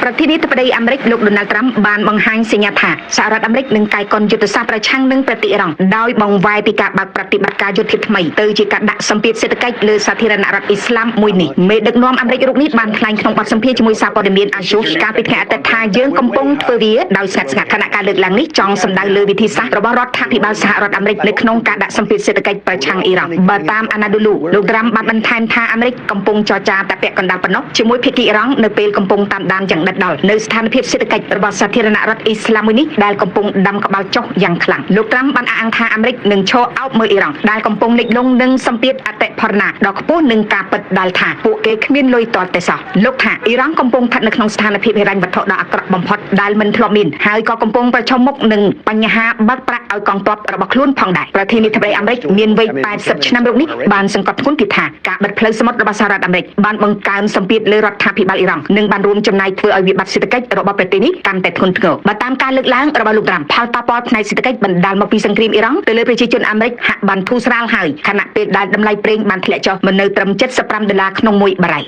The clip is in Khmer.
ប្រធានាធិបតីអាមេរិកលោកដូណាល់ត្រាំបានបង្ហាញសញ្ញាថាសហរដ្ឋអាមេរិកនឹងកាយកុនយុទ្ធសាស្ត្រប្រឆាំងនឹងប្រទេសអ៊ីរ៉ង់ដោយបង្វែរពីការបើកប្រតិបត្តិការយុទ្ធថ្មីទៅជាការដាក់សម្ពាធសេដ្ឋកិច្ចលើសាធារណរដ្ឋអ៊ីស្លាមមួយនេះមេដឹកនាំអាមេរិករូបនេះបានថ្លែងក្នុងបទសម្ភាសន៍ជាមួយសារព័ត៌មានអាសូសកាលពីថ្ងៃអាទិត្យថាយើងកំពុងធ្វើវាដោយស្ងាត់ខណៈការលើកឡើងនេះចង់សម្ដៅលើវិធីសាស្ត្ររបស់រដ្ឋាភិបាលសហរដ្ឋអាមេរិកនៅក្នុងការដាក់សម្ពាធសេដ្ឋកិច្ចប្រឆាំងអ៊ីរ៉ង់បើតាមអាណាឌូលូលោកត្រាំបានបន្ថែមថាអាមេរិកកំពុងចរចាតែពាក់កណ្ដាលប៉ុណ្ណោះជាមួយភាគីអ៊ីរ៉ង់នៅពេលកំពុងតាមដានយ៉ាងដិតដល់នៅស្ថានភាពសេដ្ឋកិច្ចរបស់សាធារណរដ្ឋអ៊ីស្លាមមួយនេះដែលកំពុងដាំក្បាលចុះយ៉ាងខ្លាំងលោកត្រាំបានអះអាងថាអាមេរិកនឹងឈរអោបមើលអ៊ីរ៉ង់ដែលកំពុងលិចលង់នឹងសម្ពាធអតិផរណាដ៏ខ្ពស់នឹងការពិតដែលថាពួកគេគ្មានលុយទាល់តែសោះលោកថាអ៊ីរ៉ង់កំពុងស្ថិតនៅក្នុងស្ថានភាពហិរញ្ញវត្ថុដ៏អាក្រក់បំផុតដែលមិនធ្លាប់មានហើយក៏កំពុងប្រឈមមុខនឹងបញ្ហាបើកប្រាក់ឲ្យកងទ័ពរបស់ខ្លួនផងដែរប្រធានាធិបតីអាមេរិកមានវ័យ80ឆ្នាំរូបនេះបានសង្កត់ធ្ងន់ពីថាការបិទផ្លូវសមុទ្ររបស់សហរដ្ឋអាមេរិកបានបង្កើនសម្ពាធលើរដ្ឋាភិបាលអ៊ីរ៉ង់និងបានរួមចំណែកធ្វើឲ្យវិបត្តិសេដ្ឋកិច្ចរបស់ប្រទេសនេះកាន់តែធ្ងន់ធ្ងរបើតាមការលើកឡើងរបស់លោកត្រាំផលប៉ះពាល់ផ្នែកសេដ្ឋកិច្ចបណ្ដាលមកពីសង្គ្រាមអ៊ីរ៉ង់ទៅលើប្រជាជនអាមេរិកហាក់បានធូរស្រាលហើយខណៈពេលដែលតម្លៃប្រេងបានធ្លាក់ចុះមកនៅត្រឹម$75ក្នុង1បារ៉ែល